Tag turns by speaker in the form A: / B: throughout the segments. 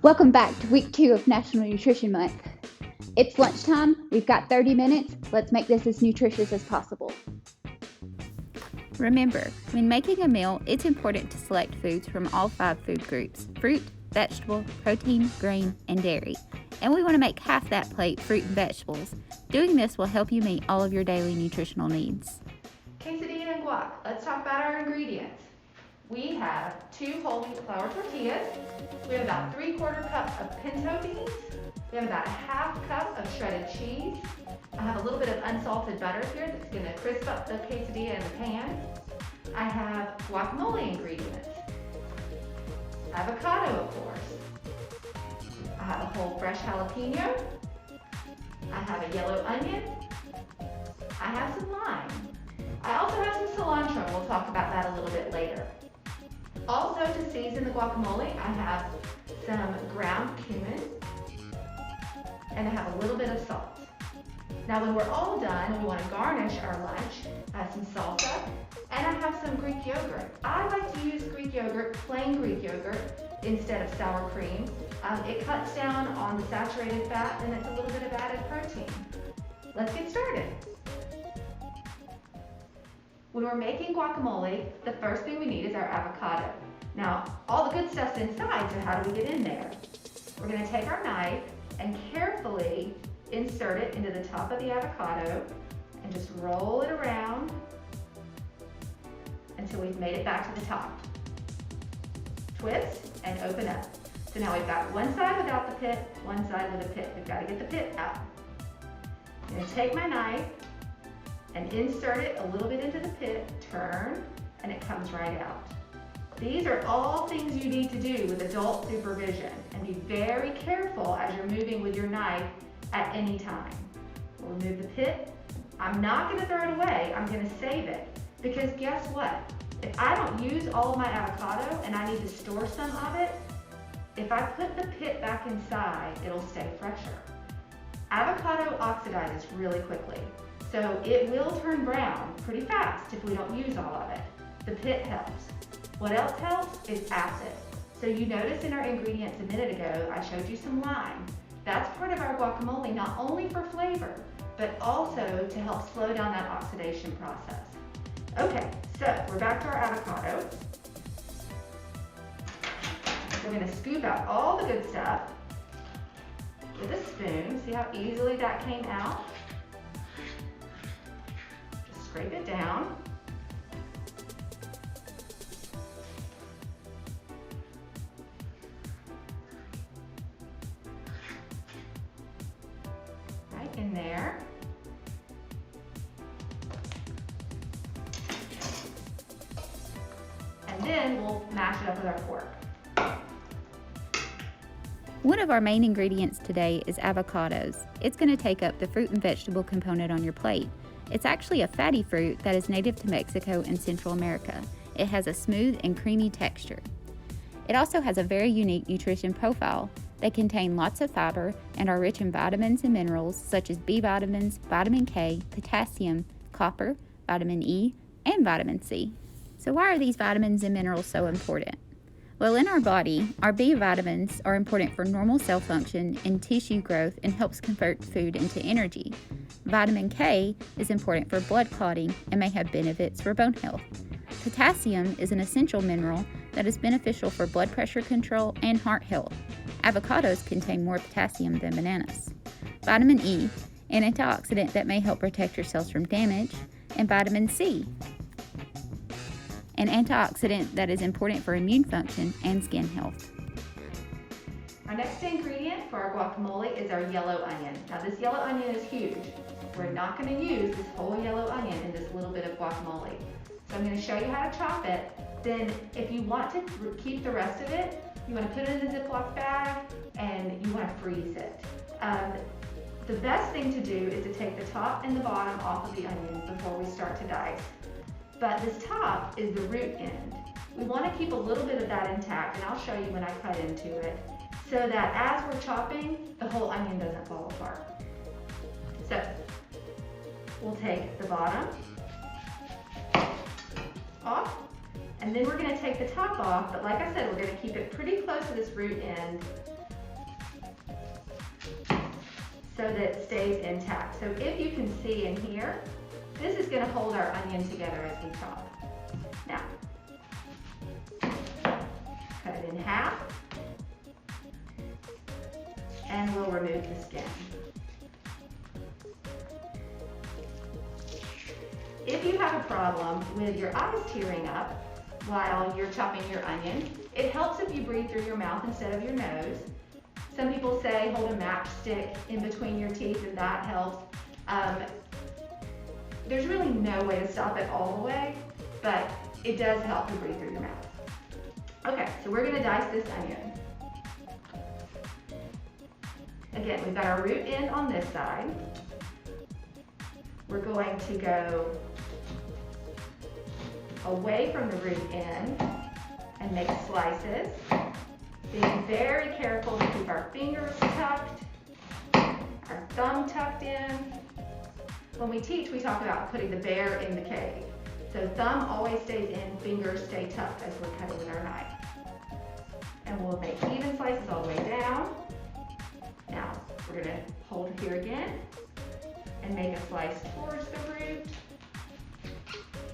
A: Welcome back to week 2 of National Nutrition Month. It's lunchtime, we've got 30 minutes, let's make this as nutritious as possible.
B: Remember, when making a meal, it's important to select foods from all 5 food groups: fruit, vegetable, protein, grain, and dairy. And we want to make half that plate fruit and vegetables. Doing this will help you meet all of your daily nutritional needs.
C: Quesadilla and guac. Let's talk about our ingredients. We have 2 whole wheat flour tortillas. We have about 3/4 cup of pinto beans. We have about a 1/2 cup of shredded cheese. I have a little bit of unsalted butter here that's going to crisp up the quesadilla in the pan. I have guacamole ingredients. Avocado, of course. I have a whole fresh jalapeno. I have a yellow onion. I have some lime. I also have some cilantro. We'll talk about that a little bit later. Also, to season the guacamole, I have some ground cumin and I have a little bit of salt. Now when we're all done, we want to garnish our lunch. I have some salsa and I have some Greek yogurt. I like to use Greek yogurt, plain Greek yogurt, instead of sour cream. It cuts down on the saturated fat and it's a little bit of added protein. Let's get started. When we're making guacamole, the first thing we need is our avocado. Now, all the good stuff's inside, so how do we get in there? We're going to take our knife and carefully insert it into the top of the avocado and just roll it around until we've made it back to the top. Twist and open up. So now we've got one side without the pit, one side with a pit. We've got to get the pit out. I'm going to take my knife and insert it a little bit into the pit, turn, and it comes right out. These are all things you need to do with adult supervision, and be very careful as you're moving with your knife at any time. We'll remove the pit. I'm not going to throw it away, I'm going to save it, because guess what? If I don't use all of my avocado and I need to store some of it, if I put the pit back inside, it'll stay fresher. Avocado oxidizes really quickly. So it will turn brown pretty fast if we don't use all of it. The pit helps. What else helps is acid. So you noticed in our ingredients a minute ago, I showed you some lime. That's part of our guacamole, not only for flavor, but also to help slow down that oxidation process. Okay, so we're back to our avocado. We're gonna scoop out all the good stuff with a spoon. See how easily that came out? Scrape it down. Right in there. And then we'll mash it up with our fork.
B: One of our main ingredients today is avocados. It's going to take up the fruit and vegetable component on your plate. It's actually a fatty fruit that is native to Mexico and Central America. It has a smooth and creamy texture. It also has a very unique nutrition profile. They contain lots of fiber and are rich in vitamins and minerals such as B vitamins, vitamin K, potassium, copper, vitamin E, and vitamin C. So why are these vitamins and minerals so important? Well, in our body, our B vitamins are important for normal cell function and tissue growth and helps convert food into energy. Vitamin K is important for blood clotting and may have benefits for bone health. Potassium is an essential mineral that is beneficial for blood pressure control and heart health. Avocados contain more potassium than bananas. Vitamin E, an antioxidant that may help protect your cells from damage, and vitamin C, an antioxidant that is important for immune function and skin health.
C: Our next ingredient for our guacamole is our yellow onion. Now this yellow onion is huge. We're not going to use this whole yellow onion in this little bit of guacamole. So I'm going to show you how to chop it. Then if you want to keep the rest of it, you want to put it in a Ziploc bag and you want to freeze it. The best thing to do is to take the top and the bottom off of the onions before we start to dice. But this top is the root end. We want to keep a little bit of that intact, and I'll show you when I cut into it, so that as we're chopping, the whole onion doesn't fall apart. So we'll take the bottom off, and then we're going to take the top off, but like I said, we're going to keep it pretty close to this root end so that it stays intact. So if you can see in here, this is going to hold our onion together as we chop. Now, cut it in half, and we'll remove the skin. If you have a problem with your eyes tearing up while you're chopping your onion, it helps if you breathe through your mouth instead of your nose. Some people say hold a matchstick in between your teeth and that helps. There's really no way to stop it all the way, but it does help to breathe through your mouth. Okay, so we're going to dice this onion. Again, we've got our root end on this side. We're going to go away from the root end and make slices, being very careful to keep our fingers tucked, our thumb tucked in. When we teach, we talk about putting the bear in the cave. So thumb always stays in, fingers stay tucked as we're cutting with our knife. And we'll make even slices all the way down. Now, we're going to hold here again and make a slice towards the root,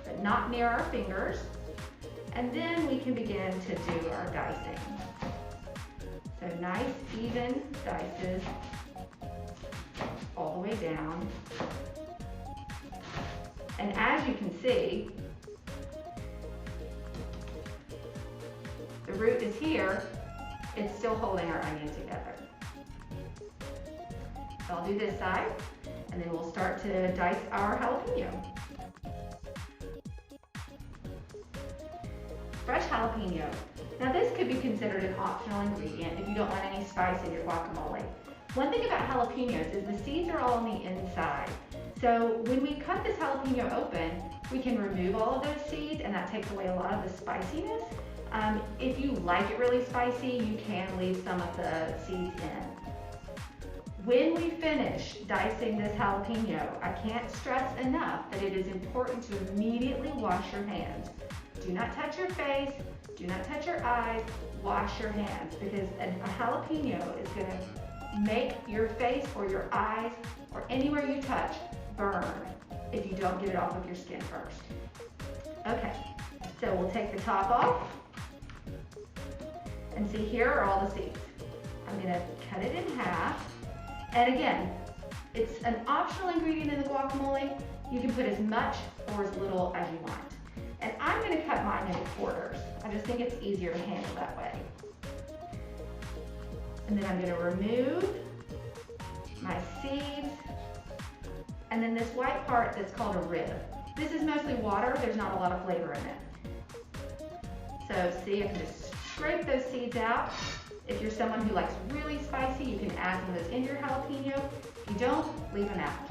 C: but not near our fingers. And then we can begin to do our dicing. So nice, even dices all the way down. And as you can see, the root is here, it's still holding our onion together. So I'll do this side, and then we'll start to dice our jalapeno. Fresh jalapeno. Now this could be considered an optional ingredient if you don't want any spice in your guacamole. One thing about jalapenos is the seeds are all on the inside. So when we cut this jalapeno open, we can remove all of those seeds, and that takes away a lot of the spiciness. If you like it really spicy, you can leave some of the seeds in. When we finish dicing this jalapeno, I can't stress enough that it is important to immediately wash your hands. Do not touch your face, do not touch your eyes, wash your hands, because a jalapeno is going to make your face or your eyes or anywhere you touch burn if you don't get it off of your skin first. Okay, so we'll take the top off, and see here are all the seeds. I'm going to cut it in half, and again, it's an optional ingredient in the guacamole. You can put as much or as little as you want. And I'm going to cut mine into quarters. I just think it's easier to handle that way. And then I'm going to remove my seeds. And then this white part that's called a rib. This is mostly water. There's not a lot of flavor in it. So see, I can just scrape those seeds out. If you're someone who likes really spicy, you can add some of those into your jalapeno. If you don't, leave them out.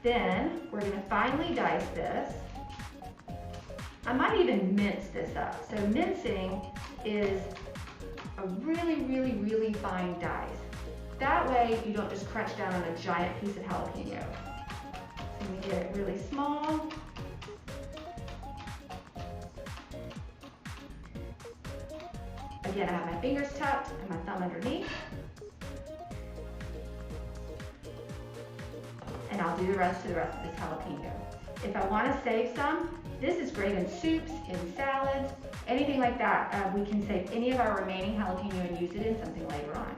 C: Then we're going to finely dice this. I might even mince this up. So mincing is a really, really, really fine dice. That way you don't just crunch down on a giant piece of jalapeno. So we get it really small. Again, I have my fingers tucked and my thumb underneath. And I'll do the rest of this jalapeno. If I want to save some, this is great in soups, in salads, anything like that. We can save any of our remaining jalapeno and use it in something later on.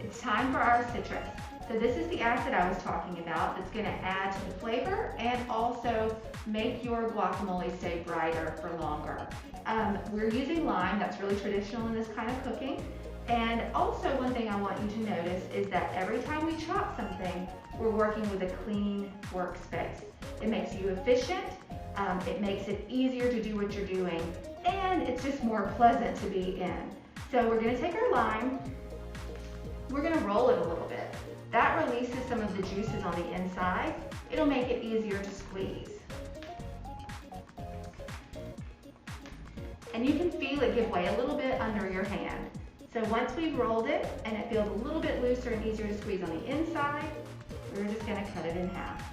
C: It's time for our citrus. So this is the acid I was talking about that's going to add to the flavor and also make your guacamole stay brighter for longer. We're using lime. That's really traditional in this kind of cooking. And also one thing I want you to notice is that every time we chop something, we're working with a clean workspace. It makes you efficient, it makes it easier to do what you're doing, and it's just more pleasant to be in. So we're gonna take our lime, we're gonna roll it a little bit. That releases some of the juices on the inside. It'll make it easier to squeeze. And you can feel it give way a little bit under your hand. So once we've rolled it and it feels a little bit looser and easier to squeeze on the inside, we're just going to cut it in half.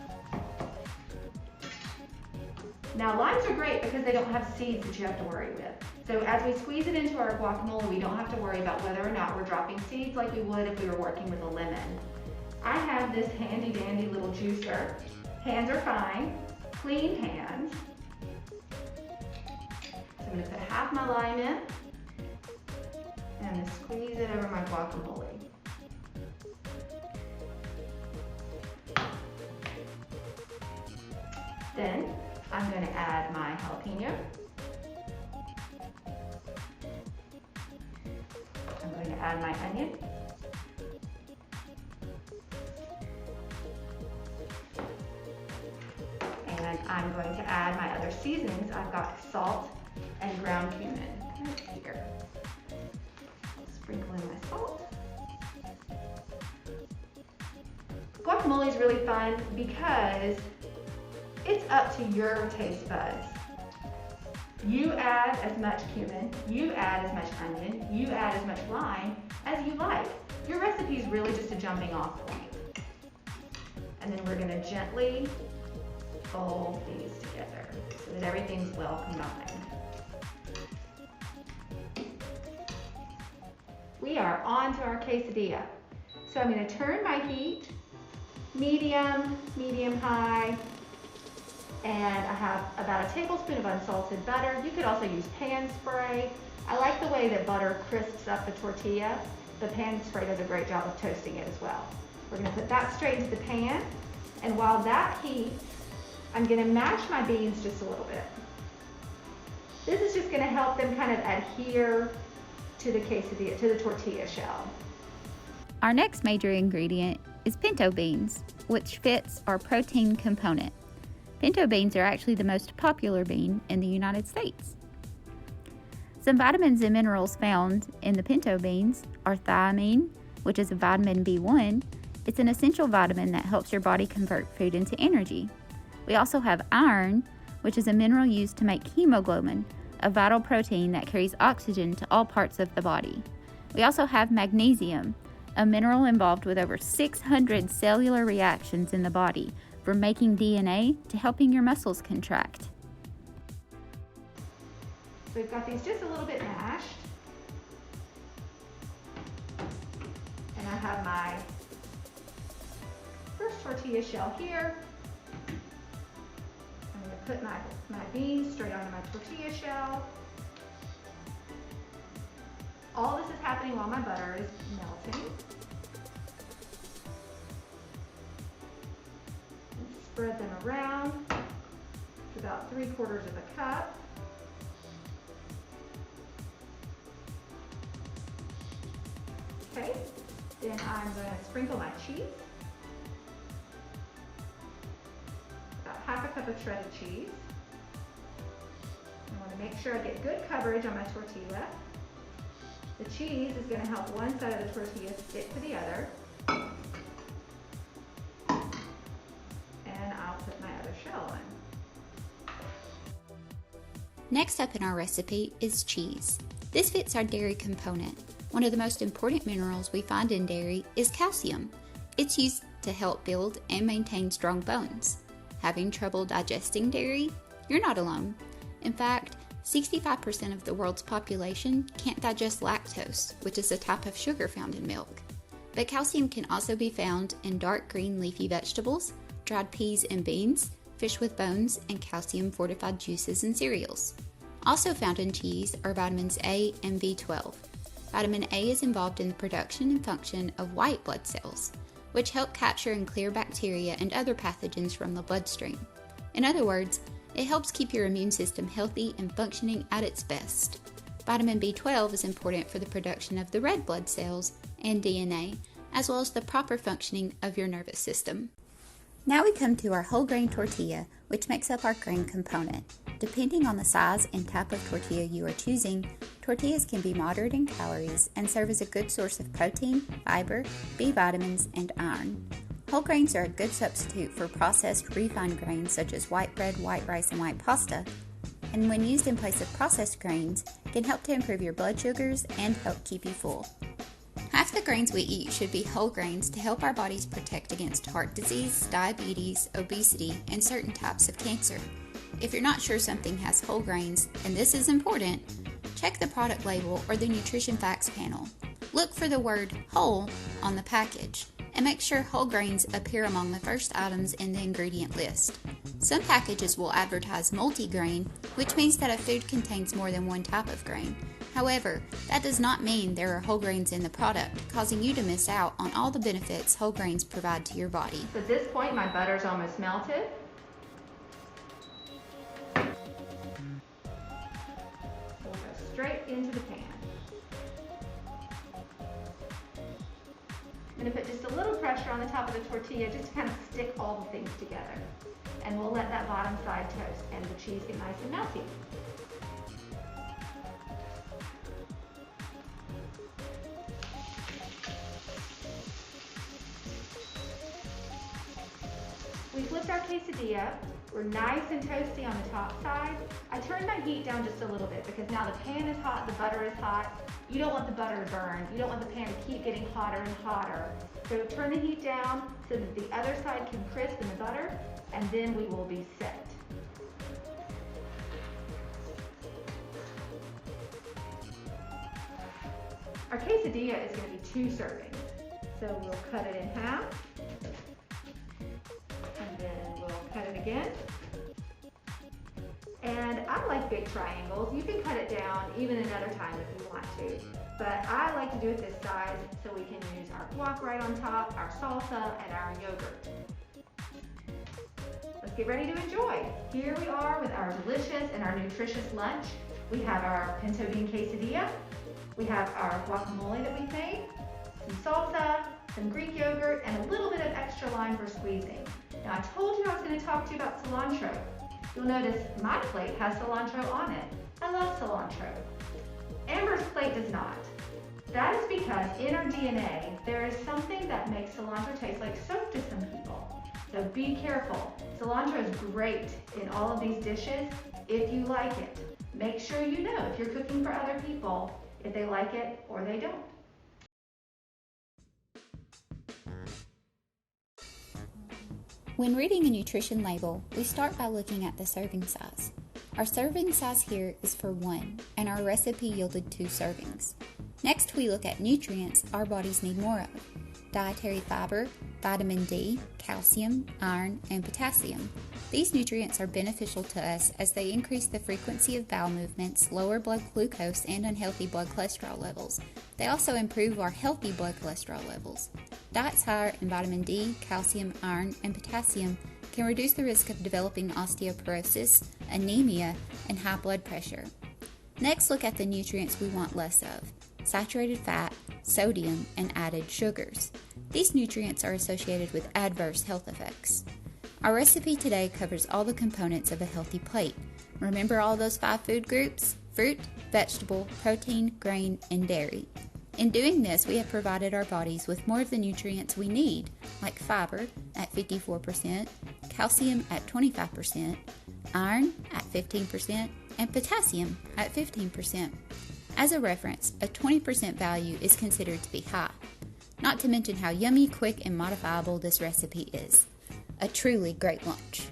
C: Now limes are great because they don't have seeds that you have to worry with. So as we squeeze it into our guacamole, we don't have to worry about whether or not we're dropping seeds like we would if we were working with a lemon. I have this handy dandy little juicer. Hands are fine, clean hands. So I'm gonna put half my lime in and squeeze it over my guacamole. Then I'm going to add my jalapeno. I'm going to add my onion. And I'm going to add my other seasonings. I've got salt and ground cumin right here. Sprinkle in my salt. Guacamole is really fun because it's up to your taste buds. You add as much cumin, you add as much onion, you add as much lime as you like. Your recipe is really just a jumping off point. And then we're gonna gently fold these together so that everything's well combined. We are on to our quesadilla. So I'm gonna turn my heat, medium, medium-high, and I have about a tablespoon of unsalted butter. You could also use pan spray. I like the way that butter crisps up the tortilla. The pan spray does a great job of toasting it as well. We're gonna put that straight into the pan, and while that heats, I'm gonna mash my beans just a little bit. This is just gonna help them kind of adhere to the quesadilla, to the tortilla shell.
B: Our next major ingredient is pinto beans, which fits our protein component. Pinto beans are actually the most popular bean in the United States. Some vitamins and minerals found in the pinto beans are thiamine, which is a vitamin B1. It's an essential vitamin that helps your body convert food into energy. We also have iron, which is a mineral used to make hemoglobin, a vital protein that carries oxygen to all parts of the body. We also have magnesium, a mineral involved with over 600 cellular reactions in the body, from making DNA to helping your muscles contract.
C: So we've got these just a little bit mashed. And I have my first tortilla shell here. I'm going to put my beans straight onto my tortilla shell. All this is happening while my butter is melting. Spread them around to about 3/4 of a cup. Okay, then I'm going to sprinkle my cheese. About half a cup of shredded cheese. I want to make sure I get good coverage on my tortilla. The cheese is going to help one side of the tortilla stick to the other.
B: Next up in our recipe is cheese. This fits our dairy component. One of the most important minerals we find in dairy is calcium. It's used to help build and maintain strong bones. Having trouble digesting dairy? You're not alone. In fact, 65% of the world's population can't digest lactose, which is a type of sugar found in milk. But calcium can also be found in dark green leafy vegetables, dried peas and beans, fish with bones, and calcium-fortified juices and cereals. Also found in cheese are vitamins A and B12. Vitamin A is involved in the production and function of white blood cells, which help capture and clear bacteria and other pathogens from the bloodstream. In other words, it helps keep your immune system healthy and functioning at its best. Vitamin B12 is important for the production of the red blood cells and DNA, as well as the proper functioning of your nervous system. Now we come to our whole grain tortilla, which makes up our grain component. Depending on the size and type of tortilla you are choosing, tortillas can be moderate in calories and serve as a good source of protein, fiber, B vitamins, and iron. Whole grains are a good substitute for processed refined grains such as white bread, white rice, and white pasta, and when used in place of processed grains, can help to improve your blood sugars and help keep you full. Half the grains we eat should be whole grains to help our bodies protect against heart disease, diabetes, obesity, and certain types of cancer. If you're not sure something has whole grains, and this is important, check the product label or the nutrition facts panel. Look for the word whole on the package, and make sure whole grains appear among the first items in the ingredient list. Some packages will advertise multi-grain, which means that a food contains more than one type of grain. However, that does not mean there are whole grains in the product, causing you to miss out on all the benefits whole grains provide to your body.
C: So at this point, my butter's almost melted. We'll go straight into the pan. I'm going to put just a little pressure on the top of the tortilla just to kind of stick all the things together. And we'll let that bottom side toast and the cheese get nice and melty. We flipped our quesadilla. We're nice and toasty on the top side. I turned my heat down just a little bit because now the pan is hot, the butter is hot. You don't want the butter to burn. You don't want the pan to keep getting hotter and hotter. So turn the heat down so that the other side can crisp in the butter, and then we will be set. Our quesadilla is going to be 2 servings. So we'll cut it in half. And then we'll cut it again. And I like big triangles. You can cut it down even another time if you want to. But I like to do it this size so we can use our guac right on top, our salsa, and our yogurt. Let's get ready to enjoy. Here we are with our delicious and our nutritious lunch. We have our pinto bean quesadilla. We have our guacamole that we made, some salsa, some Greek yogurt, and a little bit of extra lime for squeezing. Now I told you I was going to talk to you about cilantro. You'll notice my plate has cilantro on it. I love cilantro. Amber's plate does not. That is because in our DNA, there is something that makes cilantro taste like soap to some people. So be careful. Cilantro is great in all of these dishes if you like it. Make sure you know if you're cooking for other people, if they like it or they don't.
B: When reading a nutrition label, we start by looking at the serving size. Our serving size here is for 1, and our recipe yielded 2 servings. Next, we look at nutrients our bodies need more of: dietary fiber, vitamin D, calcium, iron, and potassium. These nutrients are beneficial to us as they increase the frequency of bowel movements, lower blood glucose and unhealthy blood cholesterol levels. They also improve our healthy blood cholesterol levels. Diets higher in vitamin D, calcium, iron, and potassium can reduce the risk of developing osteoporosis, anemia, and high blood pressure. Next, look at the nutrients we want less of: saturated fat, sodium, and added sugars. These nutrients are associated with adverse health effects. Our recipe today covers all the components of a healthy plate. Remember all those 5 food groups: fruit, vegetable, protein, grain, and dairy. In doing this, we have provided our bodies with more of the nutrients we need, like fiber at 54%, calcium at 25%, iron at 15%, and potassium at 15%. As a reference, a 20% value is considered to be high, not to mention how yummy, quick, and modifiable this recipe is. A truly great lunch.